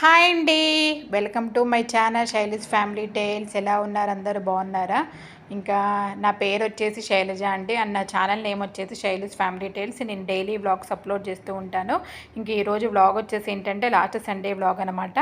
Hi అండి. Welcome to my channel Shaily's family tales. ఎలా ఉన్నారు? అందరూ బాగున్నారా? ఇంకా నా పేరు వచ్చేసి శైలజ అండి. అండ్ నా ఛానల్ నేమ్ వచ్చేసి శైలీస్ ఫ్యామిలీ టేల్స్. నేను డైలీ వ్లాగ్స్ అప్లోడ్ చేస్తూ ఉంటాను. ఇంక ఈరోజు వ్లాగ్ వచ్చేసి ఏంటంటే లాస్ట్ సండే వ్లాగ్ అనమాట.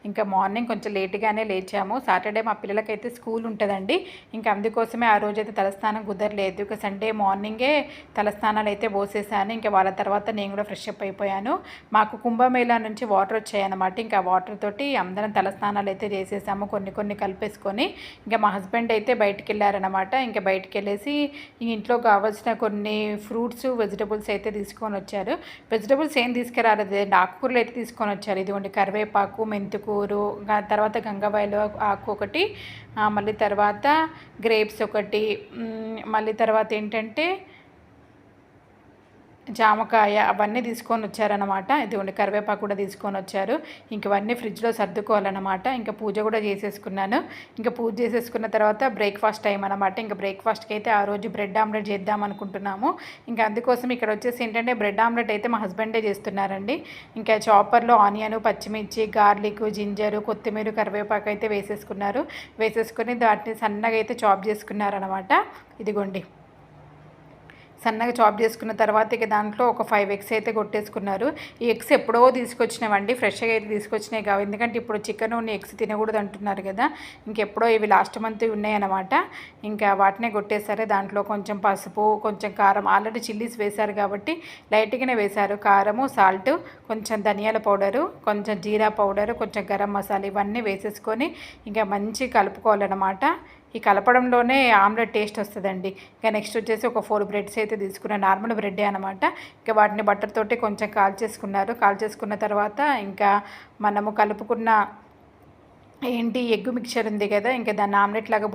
ఇంకా మార్నింగ్ కొంచెం లేట్గానే లేచాము. సాటర్డే మా పిల్లలకైతే స్కూల్ ఉంటుందండి. ఇంకా అందుకోసమే ఆ రోజైతే తలస్నానం కుదరలేదు. ఇక సండే మార్నింగే తలస్నానాలు అయితే పోసేసాను. ఇంకా వాళ్ళ తర్వాత నేను కూడా ఫ్రెష్ అప్ అయిపోయాను. మాకు కుంభమేళా నుంచి వాటర్ వచ్చాయన్నమాట. ఇంకా వాటర్ తోటి అందరం తలస్నానాలు అయితే చేసేసాము, కొన్ని కలిపేసుకొని. ఇంకా మా హస్బెండ్ అయితే బయటికి వెళ్ళారనమాట. ఇంకా బయటికి వెళ్ళేసి ఇంట్లో కావాల్సిన కొన్ని ఫ్రూట్స్ వెజిటబుల్స్ అయితే తీసుకొని వచ్చారు. వెజిటబుల్స్ ఏం తీసుకురాలేదు, ఆకుకూరలు అయితే తీసుకొని వచ్చారు. ఇదిగోండి కరివేపాకు, మెంతుకూరు, తర్వాత గంగవాయలు ఆకు ఒకటి, మళ్ళీ తర్వాత గ్రేప్స్ ఒకటి, మళ్ళీ తర్వాత ఏంటంటే జామకాయ, అవన్నీ తీసుకొని వచ్చారనమాట. ఇదిగోండి కరివేపాకు కూడా తీసుకొని వచ్చారు. ఇంక ఇవన్నీ ఫ్రిడ్జ్లో సర్దుకోవాలన్నమాట. ఇంకా పూజ కూడా చేసేసుకున్నాను. ఇంకా పూజ చేసేసుకున్న తర్వాత బ్రేక్ఫాస్ట్ టైం అనమాట. ఇంకా బ్రేక్ఫాస్ట్కి అయితే ఆ రోజు బ్రెడ్ ఆమ్లెట్ చేద్దాం అనుకుంటున్నాము. ఇంకా అందుకోసం ఇక్కడ వచ్చేసి ఏంటంటే బ్రెడ్ ఆమ్లెట్ అయితే మా హస్బెండే చేస్తున్నారండి. ఇంకా చాపర్లో ఆనియన్, పచ్చిమిర్చి, గార్లిక్, జింజరు, కొత్తిమీర, కరివేపాకు అయితే వేసేసుకొని దాన్ని సన్నగా అయితే చాప్ చేసుకున్నారనమాట. ఇదిగోండి సన్నగా చాప్ చేసుకున్న తర్వాత ఇక దాంట్లో ఒక 5 ఎగ్స్ అయితే కొట్టేసుకున్నారు. ఈ ఎగ్స్ ఎప్పుడో తీసుకొచ్చినామండి, ఫ్రెష్గా అయితే తీసుకొచ్చినాయి కావు. ఎందుకంటే ఇప్పుడు చికెన్ ఉన్న ఎగ్స్ తినకూడదు అంటున్నారు కదా. ఇంకెప్పుడో ఇవి లాస్ట్ మంత్ ఉన్నాయన్నమాట. ఇంకా వాటినే కొట్టేసారు. దాంట్లో కొంచెం పసుపు, కొంచెం కారం, ఆల్రెడీ చిల్లీస్ వేశారు కాబట్టి లైట్గానే వేశారు. కారము, సాల్ట్, కొంచెం ధనియాల పౌడరు, కొంచెం జీరా పౌడరు, కొంచెం గరం మసాలా, ఇవన్నీ వేసేసుకొని ఇంకా మంచిగా కలుపుకోవాలన్నమాట. ఈ కలపడంలోనే ఆమ్లెట్ టేస్ట్ వస్తుందండి. ఇంకా నెక్స్ట్ వచ్చేసి ఒక 4 బ్రెడ్స్ అయితే తీసుకున్నాను, నార్మల్ బ్రెడ్డే అనమాట. ఇంకా వాటిని బటర్ తోటి కొంచెం కాల్చేసుకున్న తర్వాత ఇంకా మనము కలుపుకున్న ఎగ్ మిక్చర్ ఉంది కదా, ఇంకా దాన్ని ఆమ్లెట్ లాగా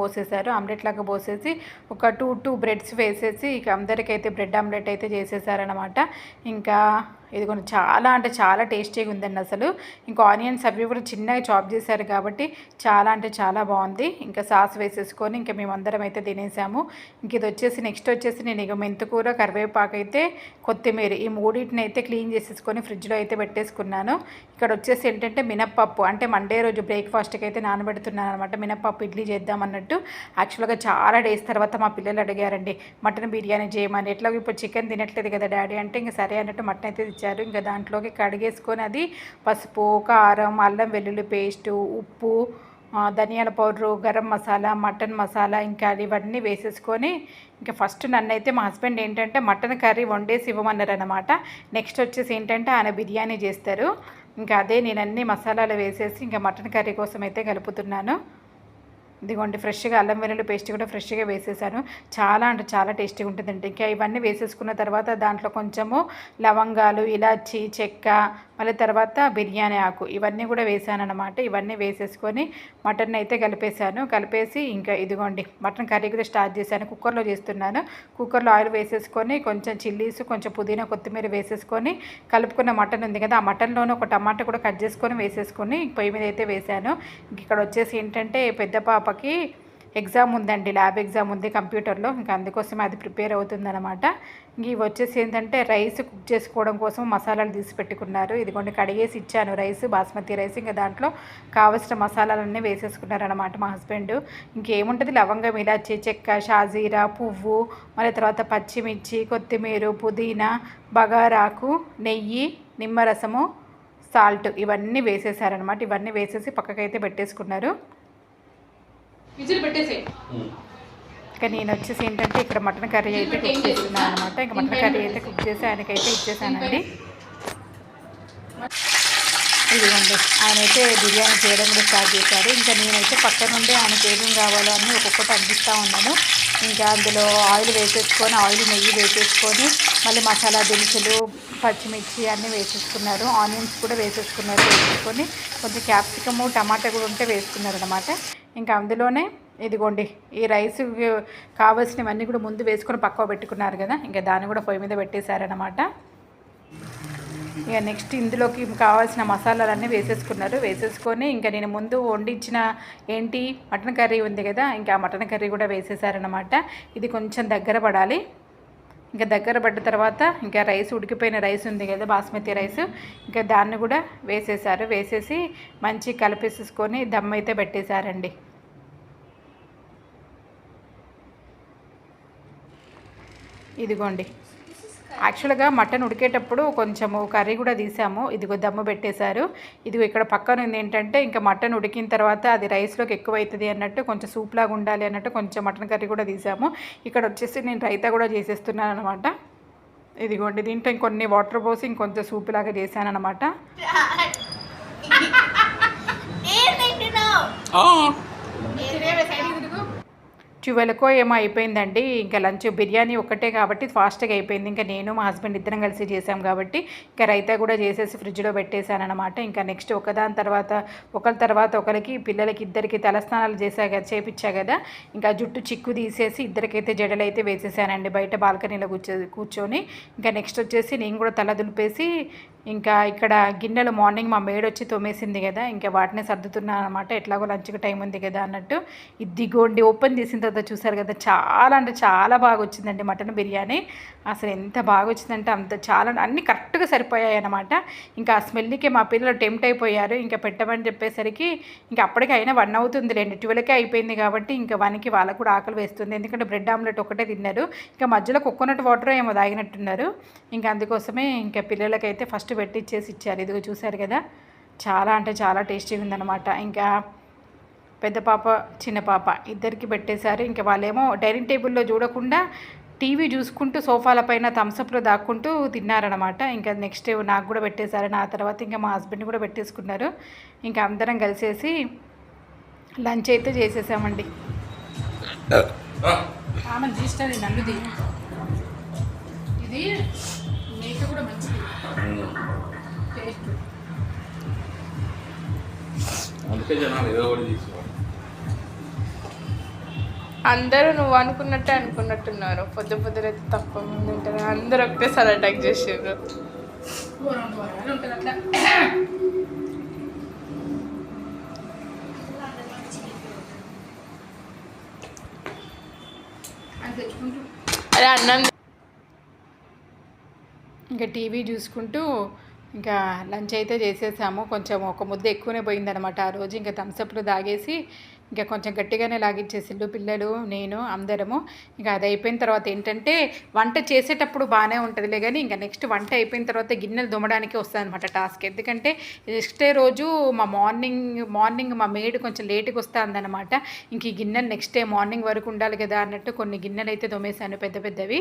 పోసేసి ఒక 2 బ్రెడ్స్ వేసేసి ఇక అందరికైతే బ్రెడ్ ఆమ్లెట్ అయితే చేసేసారనమాట. ఇంకా ఇది కొంచెం చాలా అంటే చాలా టేస్టీగా ఉందండి అసలు. ఇంకా ఆనియన్స్ అవి కూడా చిన్నగా చాప్ చేశారు కాబట్టి చాలా అంటే చాలా బాగుంది. ఇంకా సాస్ వేసేసుకొని ఇంకా మేమందరం అయితే తినేసాము. ఇంక ఇది వచ్చేసి నెక్స్ట్ వచ్చేసి నేను ఇక మెంతుకూర, కరివేపాకు అయితే కొత్తిమీర, ఈ మూడింటిని అయితే క్లీన్ చేసేసుకొని ఫ్రిడ్జ్లో అయితే పెట్టేసుకున్నాను. ఇక్కడ వచ్చేసి ఏంటంటే మినప్పప్పు, అంటే మండే రోజు బ్రేక్ఫాస్ట్కి అయితే నానబెడుతున్నాను అనమాట. మినప్పప్పు ఇడ్లీ చేద్దామన్నట్టు. యాక్చువల్గా చాలా డేస్ తర్వాత మా పిల్లలు అడిగారండి మటన్ బిర్యానీ చేయమని. ఎట్లా ఇప్పుడు చికెన్ తినట్లేదు కదా డాడీ అంటే ఇంకా సరే అన్నట్టు మటన్ అయితే ఇచ్చారు. ఇంకా దాంట్లోకి కడిగేసుకొని అది పసుపు, కారం, అల్లం వెల్లుల్లి పేస్టు, ఉప్పు, ధనియాల పౌడరు, గరం మసాలా, మటన్ మసాలా, ఇంకా ఇవన్నీ వేసేసుకొని ఇంకా ఫస్ట్ నన్నైతే మా హస్బెండ్ ఏంటంటే మటన్ కర్రీ వండేసి ఇవ్వమన్నారు అనమాట. నెక్స్ట్ వచ్చేసి ఏంటంటే ఆయన బిర్యానీ చేస్తారు. ఇంకా అదే నేను అన్ని మసాలాలు వేసేసి ఇంకా మటన్ కర్రీ కోసం అయితే కలుపుతున్నాను. ఇదిగోండి ఫ్రెష్గా అల్లం వెల్లుల్లి పేస్ట్ కూడా ఫ్రెష్గా వేసేసాను. చాలా అంటే చాలా టేస్టీగా ఉంటుందండి. ఇంకా ఇవన్నీ వేసేసుకున్న తర్వాత దాంట్లో కొంచెము లవంగాలు, ఇలాచి, చెక్క, మళ్ళీ తర్వాత బిర్యానీ ఆకు, ఇవన్నీ కూడా వేసానన్నమాట. ఇవన్నీ వేసేసుకొని మటన్ అయితే కలిపేసి ఇంకా ఇదిగోండి మటన్ కర్రీ కూడా స్టార్ట్ చేశాను. కుక్కర్లో చేస్తున్నాను. కుక్కర్లో ఆయిల్ వేసేసుకొని కొంచెం చిల్లీస్, కొంచెం పుదీనా, కొత్తిమీర వేసేసుకొని కలుపుకున్న మటన్ ఉంది కదా, ఆ మటన్లోనే ఒక టమాటా కూడా కట్ చేసుకొని వేసేసుకొని పొయ్యి మీద అయితే వేసాను. ఇక్కడ వచ్చేసి ఏంటంటే పెద్ద పాపకి ఎగ్జామ్ ఉందండి, ల్యాబ్ ఎగ్జామ్ ఉంది కంప్యూటర్లో. ఇంకా అందుకోసం అది ప్రిపేర్ అవుతుందన్నమాట. ఇంక ఇవి వచ్చేసి ఏంటంటే రైస్ కుక్ చేసుకోవడం కోసం మసాలాలు తీసి పెట్టుకున్నారు. ఇదిగోండి కడిగేసి ఇచ్చాను రైస్, బాస్మతి రైస్. ఇంకా దాంట్లో కావాల్సిన మసాలాలన్నీ వేసేసుకున్నారనమాట మా హస్బెండ్. ఇంకేముంటుంది, లవంగం, ఇలాచి, చెక్క, షాజీరా, పువ్వు, మళ్ళీ తర్వాత పచ్చిమిర్చి, కొత్తిమీర, పుదీనా, బగారాకు, నెయ్యి, నిమ్మరసము, సాల్ట్, ఇవన్నీ వేసేసారనమాట. ఇవన్నీ వేసేసి పక్కకైతే పెట్టేసుకున్నారు. విజిల్ పెట్టేసే. ఇంకా నేను వచ్చేసి ఏంటంటే ఇక్కడ మటన్ కర్రీ అయితే కుక్ చేస్తున్నాను అనమాట. ఇంకా మటన్ కర్రీ అయితే కుక్ చేసి ఆయనకైతే ఇచ్చేసానండి. ఇదిగోండి ఆయనైతే బిర్యానీ చేయడం కూడా స్టార్ట్ చేశారు. ఇంకా నేనైతే పక్క నుండి ఆయనకి ఏమేమి కావాలో అని ఒక్కొక్కటి అందిస్తూ ఉన్నాను. ఇంకా అందులో ఆయిల్ వేసేసుకొని, నెయ్యి వేసేసుకొని, మళ్ళీ మసాలా దినుసులు, పచ్చిమిర్చి అన్నీ వేసేసుకున్నారు. ఆనియన్స్ కూడా వేసేసుకొని కొంచెం క్యాప్సికము, టమాటా కూడా ఉంటే వేసుకున్నారు అనమాట. ఇంకా అందులోనే ఇదిగోండి ఈ రైస్ కావాల్సినవన్నీ కూడా ముందు వేసుకొని పక్కకు పెట్టుకున్నారు కదా, ఇంకా దాన్ని కూడా పొయ్యి మీద పెట్టేశారనమాట. ఇక నెక్స్ట్ ఇందులోకి కావాల్సిన మసాలాలన్నీ వేసేసుకొని ఇంకా నేను ముందు వండించిన మటన్ కర్రీ ఉంది కదా, ఇంకా మటన్ కర్రీ కూడా వేసేసారనమాట. ఇది కొంచెం దగ్గర పడాలి. ఇంకా దగ్గర పడ్డ తర్వాత ఇంకా రైస్ ఉడికిపోయిన రైస్ ఉంది కదా బాస్మతి రైస్, ఇంకా దాన్ని కూడా వేసేసారు. వేసేసి మంచి కలిపేసేసుకొని దమ్ అయితే పెట్టేశారండి. ఇదిగోండి, యాక్చువల్గా మటన్ ఉడికేటప్పుడు కొంచెము కర్రీ కూడా తీసాము. ఇదిగో దమ్ము పెట్టేశారు. ఇదిగో ఇక్కడ పక్కన ఉంది ఏంటంటే ఇంకా మటన్ ఉడికిన తర్వాత అది రైస్లోకి ఎక్కువ అవుతుంది అన్నట్టు కొంచెం సూప్ లాగా ఉండాలి అన్నట్టు కొంచెం మటన్ కర్రీ కూడా తీసాము. ఇక్కడ వచ్చేసి నేను రైతా కూడా చేసేస్తున్నాను అనమాట. ఇదిగోండి, దీంట్లో ఇంకొన్ని వాటర్ పోసి ఇంకొంచెం సూప్ లాగా చేశాను అనమాట. 12కో ఏమో అయిపోయిందండి. ఇంకా లంచ్ బిర్యానీ ఒక్కటే కాబట్టి ఫాస్ట్గా అయిపోయింది. ఇంకా నేను మా హస్బెండ్ ఇద్దరం కలిసి చేసాం కాబట్టి ఇంకా రైతా కూడా చేసేసి ఫ్రిడ్జ్లో పెట్టేశాను అనమాట. ఇంకా నెక్స్ట్ ఒకరి తర్వాత ఒకరికి పిల్లలకి ఇద్దరికి తలస్నానాలు చేపించా కదా, ఇంకా జుట్టు చిక్కు తీసేసి ఇద్దరికైతే జడలు అయితే వేసేసానండి బయట బాల్కనీలో కూర్చొని. ఇంకా నెక్స్ట్ వచ్చేసి నేను కూడా తల దులిపేసి ఇంకా ఇక్కడ గిన్నెలు మార్నింగ్ మా మేడ్ వచ్చి తోమేసింది కదా, ఇంకా వాటినే సర్దుతున్నాను అనమాట. ఎట్లాగో లంచ్కి టైం ఉంది కదా అన్నట్టు. ఇదిగోండి ఓపెన్ చేసిన తర్వాత చూసారు కదా, చాలా అంటే చాలా బాగా వచ్చిందండి మటన్ బిర్యానీ. అసలు ఎంత బాగా వచ్చిందంటే అంత చాలా అన్నీ కరెక్ట్గా సరిపోయాయి అనమాట. ఇంకా ఆ స్మెల్కి మా పిల్లలు టెంప్ట్ అయిపోయారు. ఇంకా పెట్టమని చెప్పేసరికి ఇంకా అప్పటికి అయినా 1 అవుతుందిలేండి, 12కే అయిపోయింది కాబట్టి ఇంకా 1కి వాళ్ళకు కూడా ఆకలి వేస్తుంది. ఎందుకంటే బ్రెడ్ ఆమ్లెట్ ఒకటే తిన్నారు, ఇంకా మధ్యలో కోకోనట్ వాటర్ ఏమో తాగినట్టున్నారు. ఇంకా అందుకోసమే ఇంకా పిల్లలకైతే ఫస్ట్ పెట్టిచ్చేసి ఇచ్చారు. ఇదిగో చూసారు కదా, చాలా అంటే చాలా టేస్టీగా ఉందన్నమాట. ఇంకా పెద్ద పాప చిన్న పాప ఇద్దరికి పెట్టేశారు. ఇంకా వాళ్ళేమో డైనింగ్ టేబుల్లో చూడకుండా టీవీ చూసుకుంటూ సోఫాల పైన థమ్సప్లో దాక్కుంటూ తిన్నారనమాట. ఇంకా నెక్స్ట్ నాకు కూడా పెట్టేశారు. నా తర్వాత ఇంకా మా హస్బెండ్ కూడా పెట్టేసుకున్నారు. ఇంకా అందరం కలిసేసి లంచ్ అయితే చేసేసామండి. తీస్తుంది నన్నుది, ఇది మేక కూడా మంచిది టేస్ట్. అందుకే జనాలు ఏదో ఒకటి తీసుకోవాలి. అందరూ నువ్వు అనుకున్నట్టున్నారు. పొద్దురైతే తక్కువ మంది ఉంటారు, అందరూ ఒకటేసారి అటాక్ చేసారు. అదే అన్నం ఇంకా టీవీ చూసుకుంటూ ఇంకా లంచ్ అయితే చేసేసాము. కొంచెం ఒక ముద్ద ఎక్కువనే పోయిందనమాట ఆ రోజు. ఇంకా థమ్సప్లు తాగేసి ఇంకా కొంచెం గట్టిగానే లాగిచ్చేసిండు పిల్లలు, నేను అందరము. ఇంకా అది అయిపోయిన తర్వాత ఏంటంటే వంట చేసేటప్పుడు బాగానే ఉంటుందిలే కానీ ఇంకా నెక్స్ట్ వంట అయిపోయిన తర్వాత గిన్నెలు దుమ్మడానికి వస్తుంది అనమాట టాస్క్. ఎందుకంటే నెక్స్ట్ డే రోజు మా మార్నింగ్ మా మేడ్ కొంచెం లేట్గా వస్తుందన్నమాట. ఇంక ఈ గిన్నెలు నెక్స్ట్ డే మార్నింగ్ వరకు ఉండాలి కదా అన్నట్టు కొన్ని గిన్నెలు అయితే దొమ్మేశాను పెద్దవి.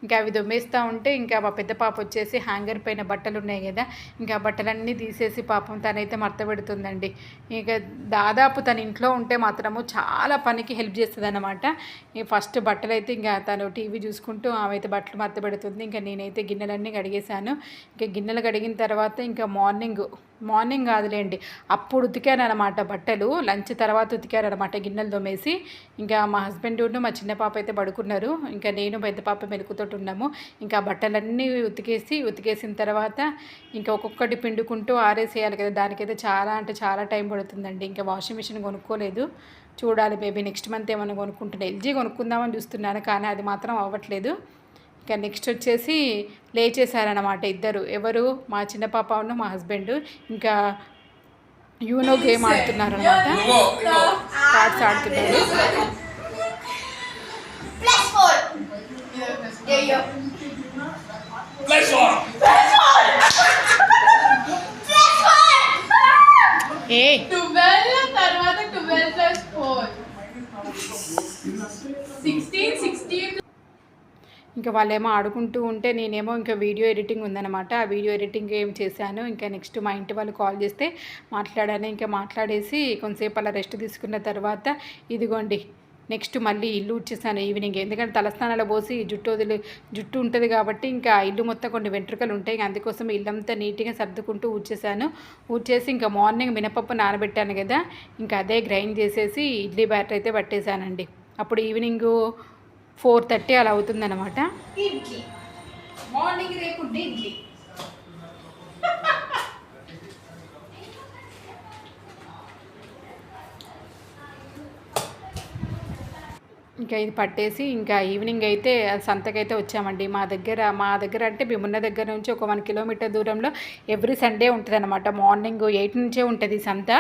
ఇంకా అవి దొమ్మేస్తూ ఉంటే ఇంకా మా పెద్ద పాప వచ్చేసి హ్యాంగర్ పైన బట్టలు ఉన్నాయి కదా, ఇంకా బట్టలన్నీ తీసేసి పాపం తనైతే మడత పెడుతుందండి. ఇక దాదాపు తన ఇంట్లో ఉంటే మాత్రము చాలా పనికి హెల్ప్ చేస్తుంది అనమాట. ఫస్ట్ బట్టలు అయితే ఇంకా తను టీవీ చూసుకుంటూ ఆమె అయితే బట్టలు మడత పెడుతుంది. ఇంకా నేనైతే గిన్నెలన్నీ కడిగేశాను. ఇంకా గిన్నెలు కడిగిన తర్వాత ఇంకా మార్నింగ్ కాదులేండి, అప్పుడు ఉతికాను అనమాట బట్టలు. లంచ్ తర్వాత ఉతికాను అనమాట గిన్నెలు తోమేసి. ఇంకా మా హస్బెండ్ మా చిన్న పాప అయితే పడుకున్నారు. ఇంకా నేను పెద్ద పాప మెలుకుతోటి ఉన్నాము. ఇంకా బట్టలన్నీ ఉతికేసిన తర్వాత ఇంకా ఒక్కొక్కటి పిండుకుంటూ ఆరేసేయాలి కదా, దానికైతే చాలా అంటే చాలా టైం పడుతుందండి. ఇంకా వాషింగ్ మిషన్ కొనుక్కోలేదు, చూడాలి మేబీ నెక్స్ట్ మంత్ ఏమైనా కొనుక్కుంటున్నాను. ఎల్జీ కొనుక్కుందామని చూస్తున్నాను కానీ అది మాత్రం అవ్వట్లేదు. ఇంకా నెక్స్ట్ వచ్చేసి లేచేశారనమాట ఇద్దరు. ఎవరు, మా చిన్న పాప మా హస్బెండ్. ఇంకా యూనో గేమ్ ఆడుతున్నారనమాట, కార్డ్స్ ఆడుతున్నారు. తర్వాత 12 + 4 16 ఇంకా వాళ్ళేమో ఆడుకుంటూ ఉంటే నేనేమో ఇంకా వీడియో ఎడిటింగ్ ఉందన్నమాట. ఆ వీడియో ఎడిటింగ్ ఏం చేశాను. ఇంకా నెక్స్ట్ మా ఇంటి వాళ్ళు కాల్ చేస్తే మాట్లాడాను. ఇంకా మాట్లాడేసి కొంతసేపు అలా రెస్ట్ తీసుకున్న తర్వాత ఇదిగోండి నెక్స్ట్ మళ్ళీ ఇల్లు ఊడ్చేసాను ఈవినింగ్. ఎందుకంటే తలస్నానాలు పోసి జుట్టు ఉంటుంది కాబట్టి ఇంకా ఇల్లు మొత్తం కొన్ని వెంట్రుకలు ఉంటాయి. అందుకోసం ఇల్లంతా నీట్గా సర్దుకుంటూ ఊడ్చేసి ఇంకా మార్నింగ్ మినపప్పు నానబెట్టాను కదా, ఇంకా అదే గ్రైండ్ చేసేసి ఇడ్లీ బ్యాటర్ అయితే పట్టేశానండి. అప్పుడు ఈవినింగ్ 4:30 అలా అవుతుందన్నమాట. మార్నింగ్ రేపు ఇడ్లీ ఇంకా ఇది పట్టేసి ఇంకా ఈవినింగ్ అయితే సంతకైతే వచ్చామండి. మా దగ్గర అంటే మేమున్న దగ్గర నుంచి ఒక 1 కిలోమీటర్ దూరంలో ఎవ్రీ సండే ఉంటుంది అనమాట. మార్నింగ్ 8 నుంచే ఉంటుంది సంత.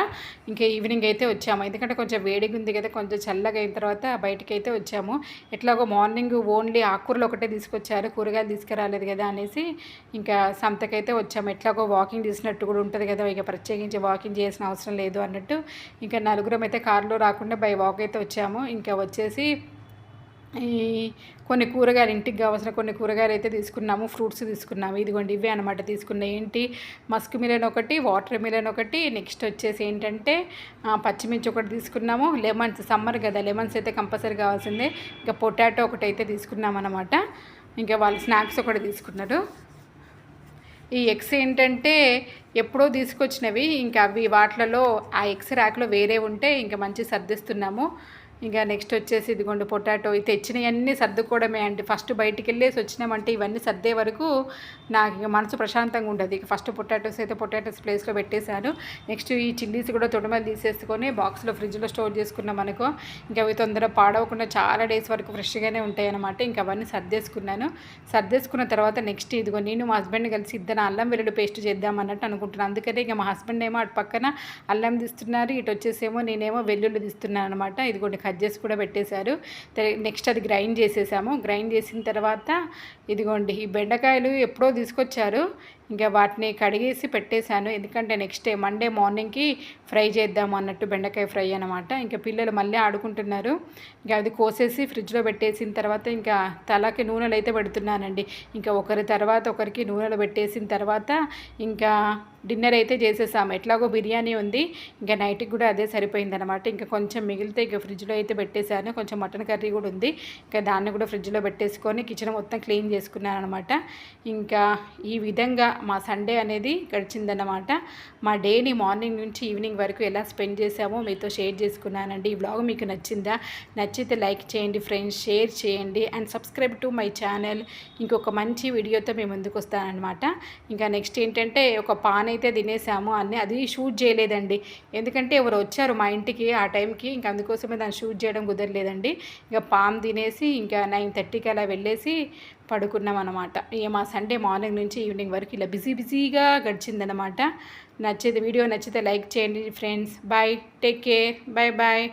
ఇంకా ఈవినింగ్ అయితే వచ్చాము, ఎందుకంటే కొంచెం వేడిగా ఉంది కదా, కొంచెం చల్లగా అయిన తర్వాత బయటికి అయితే వచ్చాము. ఎట్లాగో మార్నింగ్ ఓన్లీ ఆకుకూరలు ఒకటే తీసుకొచ్చారు, కూరగాయలు తీసుకురాలేదు కదా అనేసి ఇంకా సంతకైతే వచ్చాము. ఎట్లాగో వాకింగ్ చేసినట్టు కూడా ఉంటుంది కదా, ఇక ప్రత్యేకించి వాకింగ్ చేయాల్సిన అవసరం లేదు అన్నట్టు ఇంకా నలుగురం అయితే కారులో రాకుండా బై వాక్ అయితే వచ్చాము. ఇంకా వచ్చేసి ఈ కొన్ని కూరగాయలు, ఇంటికి కావాల్సిన కొన్ని కూరగాయలు అయితే తీసుకున్నాము, ఫ్రూట్స్ తీసుకున్నాము. ఇదిగోండి ఇవే అనమాట తీసుకున్నాయి. ఏంటి, మస్క్ మిలన్ ఒకటి, వాటర్ మిలన్ ఒకటి, నెక్స్ట్ వచ్చేసి ఏంటంటే పచ్చిమిర్చి ఒకటి తీసుకున్నాము. లెమన్స్, సమ్మర్ కదా, లెమన్స్ అయితే కంపల్సరీ కావాల్సిందే. ఇంకా పొటాటో ఒకటి అయితే తీసుకున్నాం అనమాట. ఇంకా వాళ్ళు స్నాక్స్ ఒకటి తీసుకున్నారు. ఈ ఎగ్స్ ఏంటంటే ఎప్పుడో తీసుకొచ్చినవి, ఇంకా అవి వాటిలలో ఆ ఎగ్స్ ర్యాక్లో వేరే ఉంటే ఇంకా మంచి సర్దిస్తున్నాము. ఇంకా నెక్స్ట్ వచ్చేసి ఇదిగోండి పొటాటో, ఇది తెచ్చినవన్నీ సర్దుకోవడమే అండి. ఫస్ట్ బయటికి వెళ్ళేసి వచ్చినామంటే ఇవన్నీ సర్దే వరకు నాకు ఇక మనసు ప్రశాంతంగా ఉండదు. ఇక ఫస్ట్ పొటాటోస్ ప్లేస్లో పెట్టేశాను. నెక్స్ట్ ఈ చిల్లీస్ కూడా తొడమలు తీసేసుకొని బాక్స్లో ఫ్రిడ్జ్లో స్టోర్ చేసుకున్నాం అనుకో, ఇంకా అవి తొందరగా పాడవకుండా చాలా డేస్ వరకు ఫ్రెష్గానే ఉంటాయి అన్నమాట. ఇంకా అవన్నీ సర్దేసుకున్న తర్వాత నెక్స్ట్ ఇదిగో నేను మా హస్బెండ్ కలిసి ఇద్దరు అల్లం వెల్లుల్లి పేస్ట్ చేద్దాం అన్నట్టు అనుకుంటున్నాను. అందుకనే ఇక మా హస్బెండ్ ఏమో అటు పక్కన అల్లం తీస్తున్నారు, ఇటు వచ్చేసేమో నేనేమో వెల్లుల్లి తీస్తున్నాను అనమాట. ఇదిగోండి కట్ చేసి కూడా పెట్టేశారు. నెక్స్ట్ అది గ్రైండ్ చేసేసాము. గ్రైండ్ చేసిన తర్వాత ఇదిగోండి ఈ బెండకాయలు ఎప్పుడో తీసుకొచ్చారు, ఇంకా వాటిని కడిగేసి పెట్టేశాను. ఎందుకంటే నెక్స్ట్ డే మండే మార్నింగ్కి ఫ్రై చేద్దాము అన్నట్టు, బెండకాయ ఫ్రై అనమాట. ఇంకా పిల్లలు మళ్ళీ ఆడుకుంటున్నారు. ఇంకా అది కోసేసి ఫ్రిడ్జ్లో పెట్టేసిన తర్వాత ఇంకా తలకి నూనెలు అయితే పెడుతున్నానండి. ఇంకా ఒకరి తర్వాత ఒకరికి నూనెలు పెట్టేసిన తర్వాత ఇంకా డిన్నర్ అయితే చేసేసాము. ఎట్లాగో బిర్యానీ ఉంది, ఇంకా నైట్కి కూడా అదే సరిపోయిందనమాట. ఇంకా కొంచెం మిగిలితే ఇంకా ఫ్రిడ్జ్లో అయితే పెట్టేశాను. కొంచెం మటన్ కర్రీ కూడా ఉంది, ఇంకా దాన్ని కూడా ఫ్రిడ్జ్లో పెట్టేసుకొని కిచెన్ మొత్తం క్లీన్ చేసుకున్నాను అనమాట. ఇంకా ఈ విధంగా మా సండే అనేది గడిచిందన్నమాట. మా డేని మార్నింగ్ నుంచి ఈవినింగ్ వరకు ఎలా స్పెండ్ చేసామో మీతో షేర్ చేసుకున్నానండి. ఈ బ్లాగ్ మీకు నచ్చితే లైక్ చేయండి ఫ్రెండ్స్, షేర్ చేయండి and subscribe to my channel. ఇంకొక మంచి వీడియోతో మేము ముందుకు వస్తానన్నమాట. ఇంకా నెక్స్ట్ ఏంటంటే ఒక పాన్ అయితే తినేసాము అన్నీ, అది షూట్ చేయలేదండి, ఎందుకంటే ఎవరు వచ్చారు మా ఇంటికి ఆ టైంకి, ఇంకా అందుకోసమే దాన్ని షూట్ చేయడం కుదరలేదండి. ఇంకా పాన్ తినేసి ఇంకా 9:30కి అలా వెళ్ళేసి పడుకున్నాం అనమాట. ఇక మా సండే మార్నింగ్ నుంచి ఈవినింగ్ వరకు ఇలా బిజీగా గడిచిందనమాట. వీడియో నచ్చితే లైక్ చేయండి friends. Bye, take care, bye.